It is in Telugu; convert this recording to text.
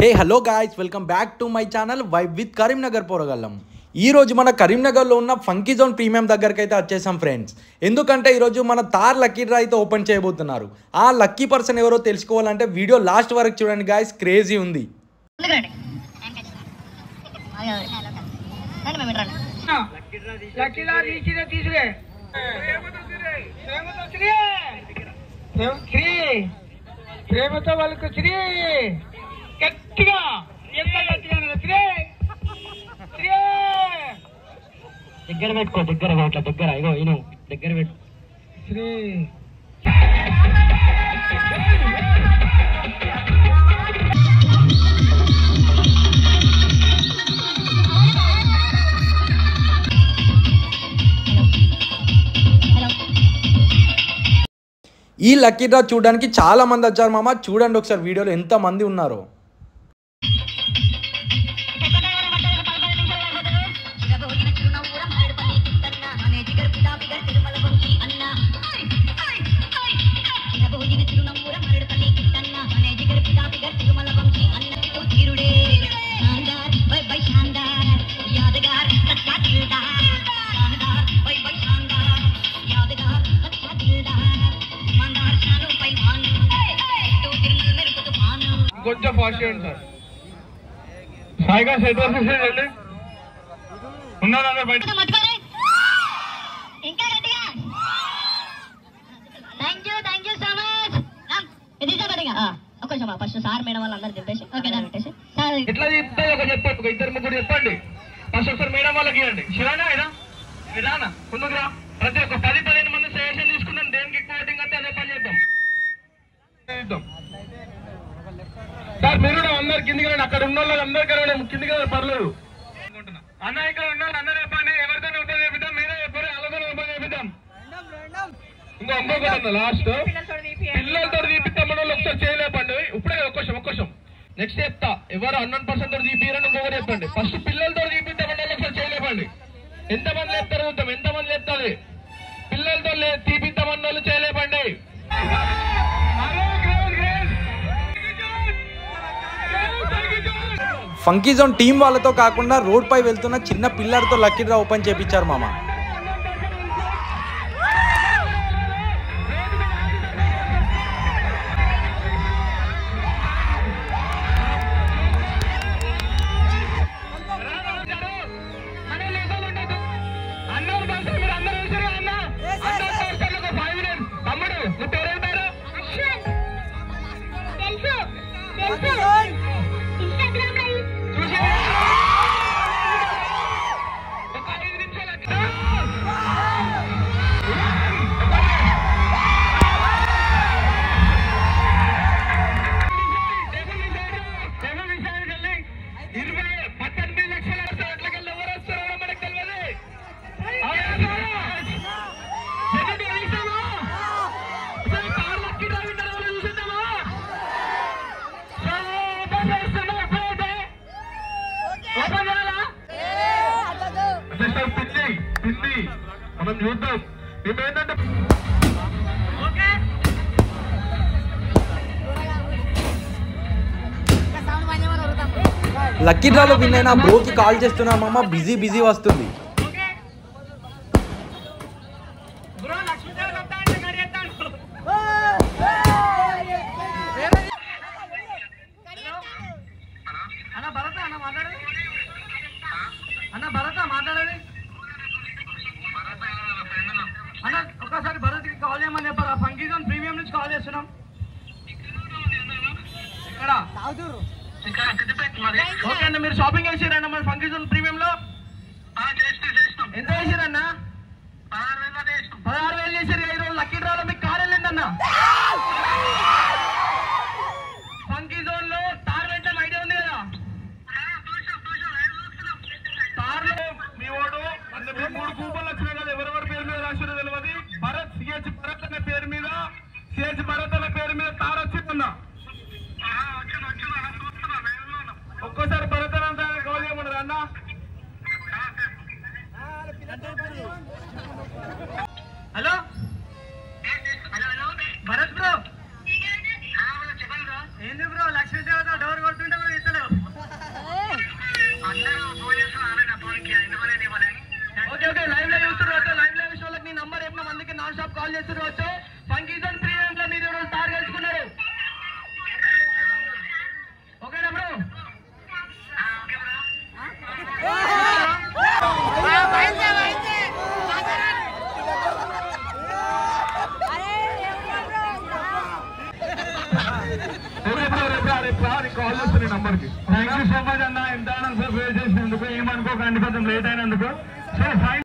Hey hello guys, welcome back to my channel vibe with Karimnagar పోరగల్లం. ఈరోజు మన కరీంనగర్లో ఉన్న ఫంకీ జోన్ ప్రీమియం దగ్గరికి అయితే వచ్చేసాం ఫ్రెండ్స్. ఎందుకంటే ఈరోజు మన తార్ లక్కీ డ్రా అయితే ఓపెన్ చేయబోతున్నారు. ఆ లక్కీ పర్సన్ ఎవరో తెలుసుకోవాలంటే వీడియో లాస్ట్ వరకు చూడండి గాయ్స్, క్రేజీ ఉంది. ప్రేమతో వాళ్ళకు శ్రీ గట్టిగా ఎంత గట్టిగా శ్రీ శ్రీ దగ్గర పెట్టుకో, దగ్గర ఇట్లా దగ్గర ఇగో ఇను దగ్గర పెట్టు శ్రీ. ఈ లక్కీ డ్రా చూడడానికి చాలా మంది వచ్చారు మామ. చూడండి ఒకసారి వీడియోలో ఎంత మంది ఉన్నారో. కొంచెం ఫాస్ట్ చేయండి సార్. సాయిగా సెట్వర్క్ చేయండి. ఉన్నారు అందరు బయట. ఫస్ట్ సార్ మేడం వాళ్ళందరూ చెప్పేసి ఎట్లా చెప్తే ఒక చెప్పండి, ఒక ఇద్దరు ముగ్గురు చెప్పండి. ఫస్ట్ ఒకసారి మేడం వాళ్ళకి ఇవ్వండి. శివానా అయినా రానా ముందుకు రా. ప్రతి ఒక్క 10-15 మంది సజెషన్ తీసుకున్నాం. దేనికి ఎక్కువ ఓటింగ్ అంటే అదే పని చేద్దాం. సార్ మీరు అందరు కిందికి రండి. అక్కడ ఉన్న వాళ్ళు అందరికీ కిందికి రండి, పర్లేదు. అన్న ఇక్కడ ఉన్న అందరూ చెప్పండి. ఎవరితో ఓపెన్ చేపిద్దాం, మీరే చెప్పారు. అలాగే ఓపెన్ చేపిద్దాం. ఇంకొకటి లాస్ట్ పిల్లలతో తీపిద్దాం. మన వాళ్ళు ఒకసారి చేయలేపండి. ఇప్పుడే ఒక్కోసం నెక్స్ట్ చెప్తా. ఎవరు 100% తో తీపిరని ఇంకొకటి చెప్పండి. ఫస్ట్ పిల్లలతో తీపిద్దాం. మన వాళ్ళు ఒకసారి చేయలేపండి. ఎంతమంది లేపుతారు చూద్దాం, ఎంతమంది లేపుతుంది. పిల్లలతో తీపిద్దామన్న వాళ్ళు చేయలేపండి. ఫంకీ జోన్ టీం వాళ్ళతో కాకుండా రోడ్ పై వెళ్తున్న చిన్న పిల్లలతో లక్కీ డ్రా ఓపెన్ చేపించారు మామ. మనం చూద్దాం ఏంటంటే లక్కీ డ్రాలో విన్ అయిన బ్రోకి కాల్ చేస్తున్నా మామ. బిజీ వస్తుంది. అన్న ఒక్కసారి భరత్కి కాల్ చేయమని చెప్పారు. ఫంకీ జోన్ ప్రీమియం నుంచి కాల్ చేస్తున్నాం. ఇక్కడ ఓకే అన్న, మీరు షాపింగ్ చేసిరన్న మరి ఫంకీ జోన్ ప్రీమియం లో? ఎంత చేసిరన్న? 16,000 చేసారు. 5 రోజులు లక్కీ డ్రాలో మీకు కార్ వెళ్ళిందన్న. ఫంకీ జోన్ లో తార్ పెట్టడం ఐడియా ఉంది కదా? తార్ లో మీ ఓడు 3 కూపన్లు వచ్చినాయి కదా. ఎవరెవరి పేరు మీద రాసిరో తెలియదు. భరత్ సిహెచ్ భరత్ అనే పేరు మీద, సిహెచ్ భరత్ అనే పేరు మీద తార్ వచ్చిందన్న. ఒక్కోసారి భరత్ అంతా కాల్ చేయమన్నారు అన్న. Hello Bharat non stop call చేస్తున్నారు. ఫంకీ జోన్ ప్రీమియం లో మీరు తార్ గెలుచుకున్నారు. ఓకేనా బ్రో? కాల్ చేస్తున్న నంబర్కి. థ్యాంక్ యూ సో మచ్ అన్న, ఎంత ఆనందం ఫేస్ చేసినందుకు. ఏమనుకోకండి కొంచెం లేట్ అయినందుకు. సో